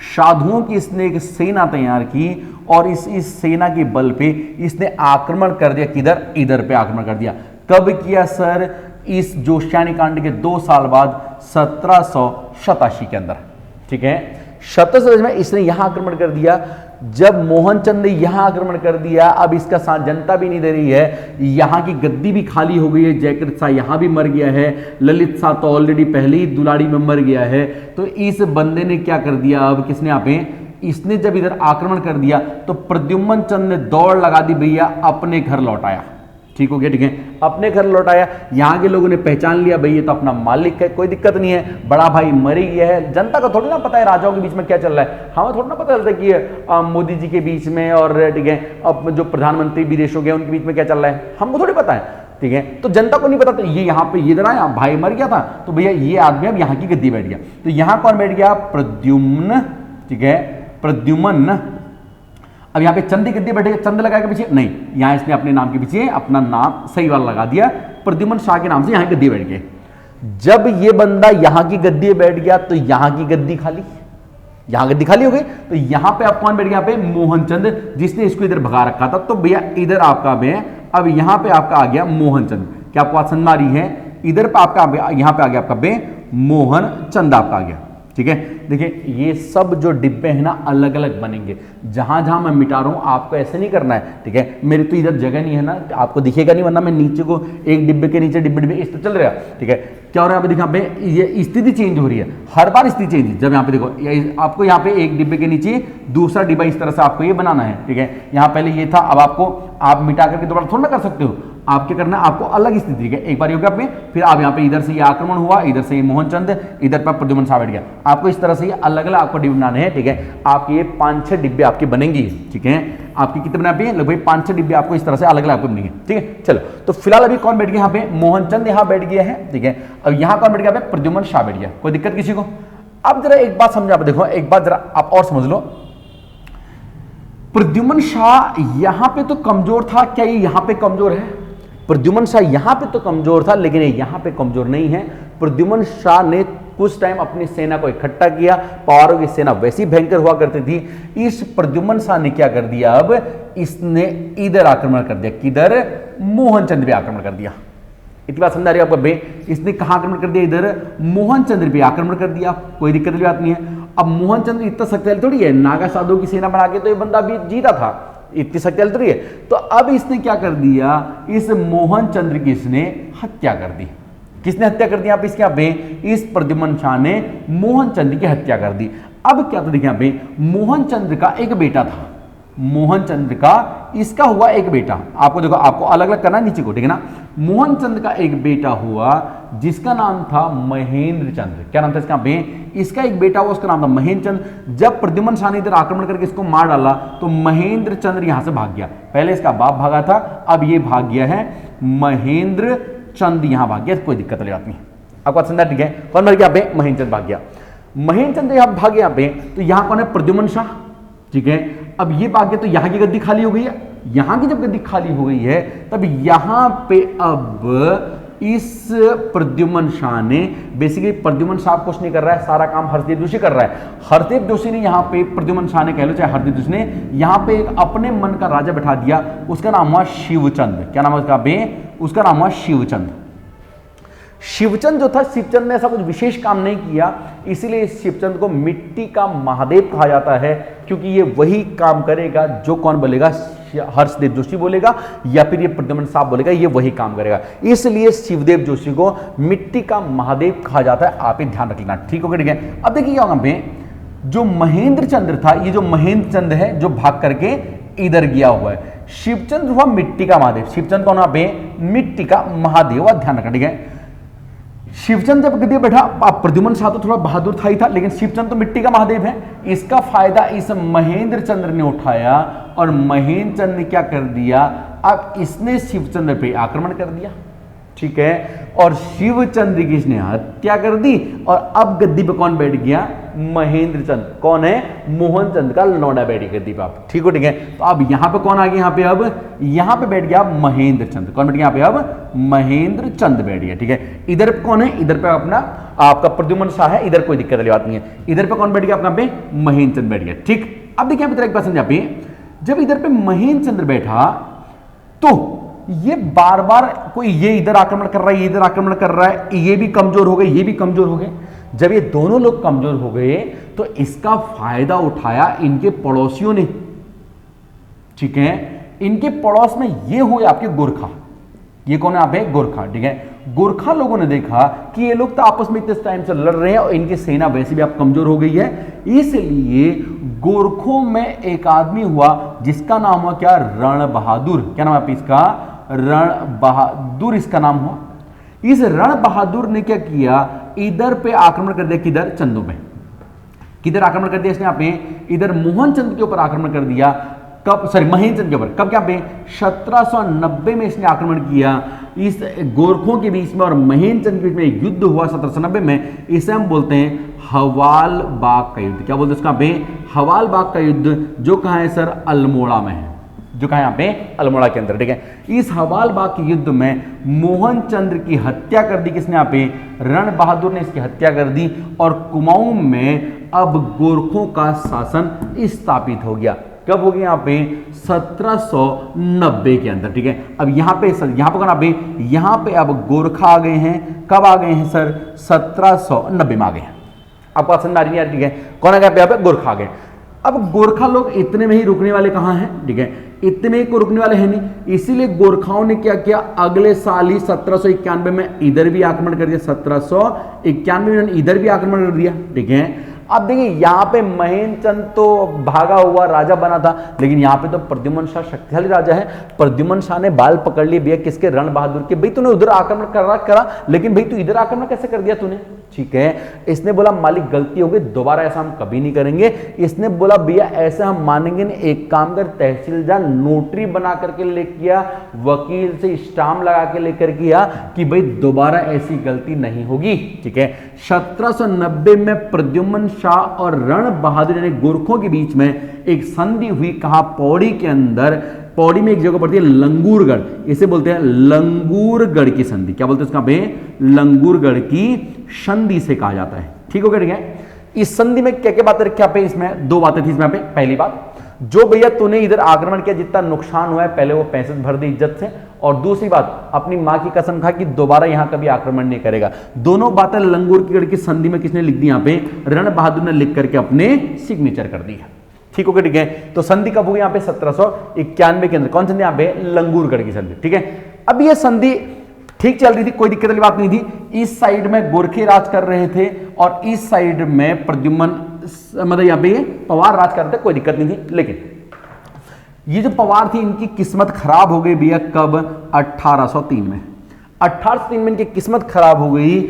साधुओं की इसने एक सेना तैयार की, और इस सेना के बल पे इसने आक्रमण कर दिया। किधर, इधर पे आक्रमण कर दिया। कब किया सर, इस जोशियानी कांड के 2 साल बाद 1787 के अंदर, ठीक है। 1787 में इसने यहां आक्रमण कर दिया। जब मोहनचंद ने यहां आक्रमण कर दिया, अब इसका साथ जनता भी नहीं दे रही है, यहां की गद्दी भी खाली हो गई है, जयकृत शाह यहां भी मर गया है, ललित शाह तो ऑलरेडी पहले ही दुलाड़ी में मर गया है। तो इस बंदे ने क्या कर दिया, अब किसने यहाँ पे, इसने जब इधर आक्रमण कर दिया तो प्रद्युम्न चंद ने दौड़ लगा दी, भैया अपने घर लौटाया। ठीक हो गया, ठीक है, अपने घर लौटाया। यहाँ के लोगों ने पहचान लिया, भाई ये तो अपना मालिक है, कोई दिक्कत नहीं है, बड़ा भाई मर ही गया है। जनता को थोड़ी ना पता है राजाओं के बीच में क्या चल रहा है, हमें थोड़ा ना पता चलता है कि मोदी जी के बीच में और ठीक है अब जो प्रधानमंत्री विदेशों के उनके बीच में क्या चल रहा है, हमको थोड़ी पता है, ठीक है। तो जनता को नहीं पता, तो ये यहाँ पे ये इधर आया, भाई मर गया था, तो भैया ये आदमी अब यहाँ की गद्दी बैठ गया। तो यहाँ कौन बैठ गया, प्रद्युम्न, ठीक है, प्रद्युम्न। अब यहाँ पे चंद की गद्दी बैठेगा, चंद लगाएगा पीछे नहीं, यहाँ इसने अपने नाम के पीछे अपना नाम सही वाला लगा दिया, प्रद्युम्न शाह के नाम से यहाँ गद्दी बैठ गए। जब ये बंदा यहाँ की गद्दी बैठ गया तो यहाँ की गद्दी खाली, यहाँ गद्दी खाली हो गई। तो यहाँ पे आप कौन बैठ गया, यहाँ पे मोहनचंद, जिसने इसको इधर भगा रखा था। तो भैया इधर आपका बे, अब यहाँ पे आपका आ गया मोहनचंद। क्या आपको बात समझ में आ रही है, इधर पे आपका यहाँ पे आ गया आपका बे मोहनचंद आपका आ गया, ठीक है। देखिए ये सब जो डिब्बे हैं ना अलग अलग बनेंगे, जहां जहां मैं मिटा रहा हूं आपको ऐसे नहीं करना है, ठीक है। मेरी तो इधर जगह नहीं है ना, आपको दिखेगा नहीं, वरना मैं नीचे को एक डिब्बे के नीचे डिब्बे इस तरह चल रहा है, ठीक है। क्या हो रहा है, यहाँ पे देखा ये स्थिति चेंज हो रही है, हर बार स्थिति चेंज। जब यहाँ पे देखो आपको यहाँ पे एक डिब्बे के नीचे दूसरा डिब्बा इस तरह से आपको ये बनाना है, ठीक है। यहाँ पहले ये था, अब आपको आप मिटा करके दोबारा थोड़ा ना कर सकते हो, आप क्या करना है, आपको अलग स्थिति है। एक बार ये हो गया पे, फिर आप यहाँ पे इधर से ये आक्रमण हुआ, इधर से ये मोहनचंद, इधर पर प्रद्युम्न शाह बैठ गया। आपको इस तरह से ये अलग अलग आपको डिब्बे बनाने हैं, ठीक है। आपके ये 5-6 डिब्बे आपके बनेंगी, ठीक है। आपकी कितने बना पे, लगभग 5-6 डिब्बे आपको इस तरह से अलग अलग आपको बनेंगे, ठीक है। चलो तो फिलहाल अभी कौन बैठ गया यहाँ पे, मोहनचंद यहाँ बैठ गया है, ठीक है। अब यहाँ कौन बैठ गया, प्रद्युम्न शाह बैठ गया, कोई दिक्कत किसी को। अब जरा एक बात समझो, आप देखो एक बात जरा आप और समझ लो, प्रद्युम्न शाह यहां पे तो कमजोर था, क्या ये यहां पे कमजोर है? प्रद्युम्न शाह यहां पे तो कमजोर था, लेकिन ये यहां पे कमजोर नहीं है। प्रद्युम्न शाह ने कुछ टाइम अपनी सेना को इकट्ठा किया, पवारों की सेना वैसी भयंकर हुआ करती थी। इस प्रद्युम्न शाह ने क्या कर दिया, अब इसने इधर आक्रमण कर दिया, किधर, मोहनचंद पे आक्रमण कर दिया। इतनी बात समझ आ रही है आपको बे, इसने कहां आक्रमण कर दिया, इधर मोहनचंद्र पे आक्रमण कर दिया, कोई दिक्कत की बात नहीं है। अब मोहनचंद्र इतना शक्तिशाली थोड़ी है, नागा साधुओं की सेना बना के तो ये बंदा भी जीता था, इतनी शक्तिशाली थोड़ी है। तो अब इसने क्या कर दिया, इस मोहनचंद्र की इसने हत्या कर दी। किसने हत्या कर दी, आप इसके यहाँ पे, इस प्रद्युम्न शाह ने मोहनचंद्र की हत्या कर दी। अब क्या था, देखिए यहाँ पे मोहनचंद्र का एक बेटा था, मोहन चंद्र का, इसका हुआ एक बेटा। आपको देखो, आपको अलग अलग करना है नीचे को, ठीक है ना। मोहन चंद्र का एक बेटा हुआ जिसका नाम था महेंद्र चंद्र। क्या नाम था इसका? इसका एक बेटा हुआ, उसका नाम था महेंद्र चंद्र। जब प्रद्युम्न शाह ने इधर आक्रमण करके इसको मार डाला तो महेंद्र चंद्र यहां से भाग गया। पहले इसका बाप भागा था, अब ये भाग गया है, महेंद्र चंद यहां भाग गया, कोई दिक्कत वाली बात नहीं। आपको बात समझा? ठीक है। कौन मर गया? यहाँ पे महेंद्र चंद भाग गया। महेंद्र चंद यहां भाग गया, यहाँ पे तो यहां कौन है? प्रद्युम्न शाह, ठीक है। अब ये भाग गया तो यहां की गद्दी खाली हो गई है। यहां की जब गद्दी खाली हो गई है तब यहां पे अब इस प्रद्युम्न शाह ने, बेसिकली प्रद्युम्न शाह कुछ नहीं कर रहा है, सारा काम हरदेव जोशी कर रहा है। हरदेव जोशी ने यहाँ पे, प्रद्युम्न शाह ने कह लो चाहे हरदेव जोशी ने, यहाँ पे एक अपने मन का राजा बैठा दिया, उसका नाम हुआ शिवचंद। क्या नाम है उसका? उसका नाम हुआ शिवचंद। शिवचंद जो था, शिवचंद ने ऐसा कुछ विशेष काम नहीं किया, इसीलिए शिवचंद को मिट्टी का महादेव कहा जाता है, क्योंकि ये वही काम करेगा जो कौन बोलेगा? हर्षदेव जोशी बोलेगा या फिर ये प्रद्युम्न साहब बोलेगा, ये वही काम करेगा। इसलिए शिवदेव जोशी को मिट्टी का महादेव कहा जाता है। आप ही ध्यान रख लेना, ठीक हो गया? ठीक है। अब देखिए क्या होगा, जो महेंद्र चंद्र था, ये जो महेंद्र चंद्र है जो भाग करके इधर गया हुआ है, शिवचंद्र हुआ मिट्टी का महादेव। शिवचंद्र कौन? मिट्टी का महादेव, ध्यान रखना, ठीक है। शिवचंद जब गद्दी बैठा, प्रद्युम्न शाह तो थोड़ा बहादुर था ही था, लेकिन शिवचंद तो मिट्टी का महादेव है। इसका फायदा इस महेंद्र चंद्र ने उठाया और महेंद्र चंद्र ने क्या कर दिया? अब इसने शिवचंद्र पे आक्रमण कर दिया, ठीक है, और शिवचंद्र की इसने हत्या कर दी। और अब गद्दी पे कौन बैठ गया? महेंद्र चंद्र। कौन है? मोहन चंद्र का लौंडा बैठ गया गद्दी पे, आप ठीक हो? ठीक है। तो अब यहां पे कौन आ गया? यहाँ पे अब यहां पे बैठ गया महेंद्र चंद्र। कौन बैठ गया यहाँ पे? अब महेंद्र चंद्र बैठ गया, ठीक है। इधर पे कौन है? इधर पे अपना आपका प्रद्युम्न शाह है, इधर कोई दिक्कत वाली बात नहीं है। इधर पे कौन बैठ गया? अपना पे महेंद्र चंद्र बैठ गया, ठीक। अब देखिए एक बात समझा, जब इधर पे महेंद्र चंद्र बैठा तो ये बार बार कोई ये इधर आक्रमण कर रहा है, ये इधर आक्रमण कर रहा है, ये भी कमजोर हो गए, ये भी कमजोर हो गए। जब ये दोनों लोग कमजोर हो गए तो इसका फायदा उठाया इनके पड़ोसियों ने, ठीक है। इनके पड़ोस में ये हुए आपके गोरखा। ये कौन है? आप है गोरखा, ठीक है। गोरखा लोगों ने देखा कि ये लोग तो आपस में इतने टाइम से लड़ रहे हैं और इनकी सेना वैसे भी आप कमजोर हो गई है, इसलिए गोरखों में एक आदमी हुआ जिसका नाम हुआ क्या? रण बहादुर। क्या नाम है इसका? रण बहादुर इसका नाम हुआ। इस रण बहादुर ने क्या किया? इधर पे आक्रमण कर दिया। किधर? चंदों पे। किधर आक्रमण कर दिया इसने? यहाँ पे इधर मोहन चंद के ऊपर आक्रमण कर दिया। कब? सॉरी, महेंद्र चंद के ऊपर। कब? क्या पे? 1790 में इसने आक्रमण किया इस गोरखों के बीच में और महेंद्र चंद के बीच में एक युद्ध हुआ 1790 में। इसे हम बोलते हैं हवाल बाग का युद्ध। क्या बोलते हैं इसका? पे हवाल बाग का युद्ध, जो कहाँ है सर? अल्मोड़ा में है। जो कहा यहाँ पे? अल्मोड़ा के अंदर, ठीक है। इस हवाल बाग के युद्ध में मोहन चंद्र की हत्या कर दी किसने? यहाँ पे रण बहादुर ने इसकी हत्या कर दी और कुमाऊं में अब गोरखों का शासन स्थापित हो गया। कब हो गया? यहाँ पे 1790 के अंदर, ठीक है। अब यहाँ पे सर, यहाँ पे कौन? पे यहाँ पे अब गोरखा आ गए हैं। कब आ गए हैं सर? 1790 में आ गए हैं। आपको समझ आ रही है? ठीक है। कौन आ गया? यहाँ पे गोरखा आ गए। अब गोरखा लोग इतने में ही रुकने वाले कहाँ हैं? ठीक है, इतने में ही को रुकने वाले हैं नहीं, इसीलिए गोरखाओं ने क्या किया? अगले साल ही 1791 में इधर भी आक्रमण कर दिया। 1791 में इधर भी आक्रमण कर दिया, ठीक है। अब देखिए यहाँ पे महेंद्र चंद तो भागा हुआ राजा बना था, लेकिन यहाँ पे तो प्रद्युम्न शाह शक्तिशाली राजा है। प्रद्युम्न शाह ने बाल पकड़ लिए भैया किसके? रण बहादुर के। भाई तूने उधर आक्रमण करा, लेकिन भाई तू इधर आक्रमण कैसे कर दिया तूने? ठीक है। इसने बोला मालिक गलती हो गई, दोबारा ऐसा हम कभी नहीं करेंगे। इसने बोला भैया ऐसे हम मानेंगे नहीं, एक काम कर, तहसील जा, नोटरी बना करके लेके आ, वकील से स्टाम्प लगा के लेकर किया कि भाई दोबारा ऐसी गलती नहीं होगी, ठीक है। 1790 में प्रद्युम्न शाह और रण बहादुर यानी गोरखों के बीच में एक संधि हुई। कहां? पौड़ी के अंदर। पौड़ी में एक जगह पड़ती है लंगूरगढ़, इसे बोलते हैं लंगूरगढ़ की संधि। क्या बोलते हैं इसका? बे लंगूरगढ़ की संधि से कहा जाता है, ठीक हो गया? ठीक है। इस संधि में क्या क्या बातें रखी? पे इसमें दो बातें थी इसमें। पे पहली बात, जो भैया तूने इधर आक्रमण किया, जितना नुकसान हुआ है पहले वो पैसे भर दे इज्जत से, और दूसरी बात अपनी मां की कसम खा कि दोबारा यहां कभी आक्रमण नहीं करेगा। दोनों बातें लंगूरगढ़ की संधि में किसने लिख दी? यहाँ पे रण बहादुर ने लिख करके अपने सिग्नेचर कर दी है, ठीक हो गया? ठीक है। तो संधि कब हुई? यहाँ पे 1791 के अंदर। कौन संधि? यहाँ पे लंगूरगढ़ की संधि, ठीक है। अब ये संधि ठीक चल रही थी, कोई दिक्कत वाली बात नहीं थी। इस साइड में गोरखे राज कर रहे थे और इस साइड में प्रद्युम्न मतलब यहाँ पे पवार राज कर रहे थे, कोई दिक्कत नहीं थी। लेकिन ये जो पवार थी इनकी किस्मत खराब हो गई भैया कब? 1803 में। 1803 में इनकी किस्मत खराब हो गई,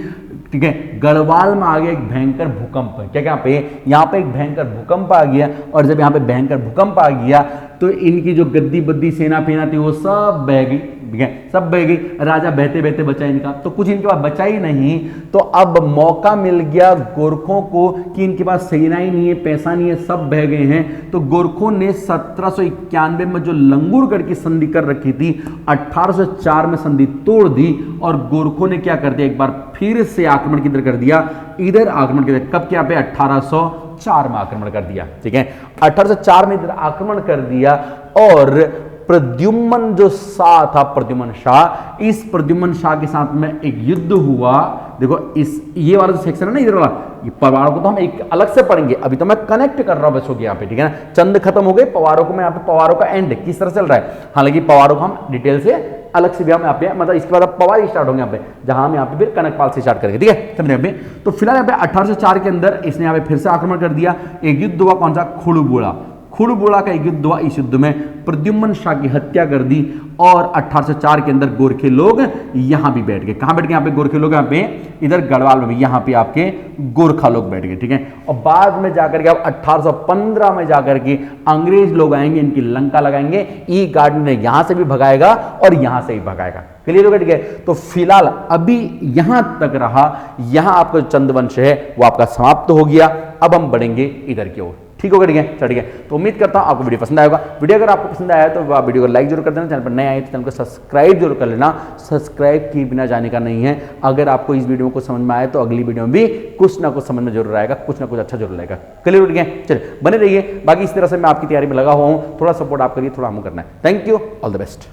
ठीक है। गढ़वाल में आ गया एक भयंकर भूकंप। क्या क्या पे यहाँ पे एक भयंकर भूकंप आ गया, और जब यहाँ पे भयंकर भूकंप आ गया तो इनकी जो गद्दी बद्दी सेना फेना थी वो सब बह गई, ठीक है, सब बह गई। राजा बहते बहते बचा इनका, तो कुछ इनके पास बचा ही नहीं। तो अब मौका मिल गया गोरखों को कि इनके पास सेना ही नहीं है, पैसा नहीं है, सब बह गए हैं। तो गोरखों ने 1791 में जो लंगूरगढ़ की संधि कर रखी थी, 1804 में संधि तोड़ दी, और गोरखों ने क्या कर दिया, एक बार फिर से आक्रमण किधर कर दिया, इधर आक्रमण किधर, कब क्या पे 1804 में आक्रमण कर दिया, ठीक है। 1804 में इधर आक्रमण कर दिया, और प्रद्युम्न जो शाह था, प्रद्युम्न शाह, इस प्रद्युम्न शाह के साथ में एक युद्ध हुआ। देखो इस ये वाला जो सेक्शन है ना इधर वाला, ये पवारों को तो हम एक अलग से पढ़ेंगे, अभी तो मैं कनेक्ट कर रहा हूं बच्चों के यहाँ पे, ठीक है ना। चंद खत्म हो गए, पवारों को मैं यहाँ पे पवारों का एंड किस तरह चल रहा है, हालांकि पवारों को हम डिटेल से अलग से भी हम यहाँ पे, मतलब इसके बाद पवार स्टार्ट होंगे यहाँ पे, जहां हम यहाँ पे फिर कनकपाल से स्टार्ट करेंगे, ठीक है, समझे यहाँ पे। तो फिलहाल यहाँ पे 1804 के अंदर इसने यहाँ पे फिर से आक्रमण कर दिया। एक युद्ध हुआ, कौन सा? खुड़बुड़ा। खुड़बुड़ा का एक युद्ध हुआ। इस युद्ध में प्रद्युम्न शाह की हत्या कर दी, और 1804 के अंदर गोरखे लोग यहां भी बैठ गए। कहां बैठ गए? यहाँ पे गोरखे लोग, यहाँ पे इधर गढ़वाल में भी, यहाँ पे आपके गोरखा लोग बैठ गए, ठीक है। और बाद में जाकर के अब 1815 में जाकर के अंग्रेज लोग आएंगे, इनकी लंका लगाएंगे, ई गार्डन ने यहां से भी भगाएगा और यहां से भी भगाएगा। क्लियर हो गया, ठीक है। तो फिलहाल अभी यहां तक रहा, यहां आपका चंद्रवंश है वो आपका समाप्त हो गया। अब हम बढ़ेंगे इधर की ओर, ठीक होगा, ठीक है, चल ठीक है। तो उम्मीद करता हूं आपको वीडियो पसंद आएगा। वीडियो अगर आपको पसंद आया तो आप वीडियो को लाइक जरूर कर देना, चैनल पर नए आए तो चैनल को सब्सक्राइब जरूर कर लेना। सब्सक्राइब किए बिना जाने का नहीं है। अगर आपको इस वीडियो को समझ में आए तो अगली वीडियो में भी कुछ ना कुछ समझ में जरूर आएगा, कुछ ना कुछ अच्छा जरूर आएगा। क्लियर, ठीक है, चलिए बने रहिए। बाकी इस तरह से मैं आपकी तैयारी में लगा हुआ हूं, थोड़ा सपोर्ट आप करिए, थोड़ा हम करना है। Thank you, all the best.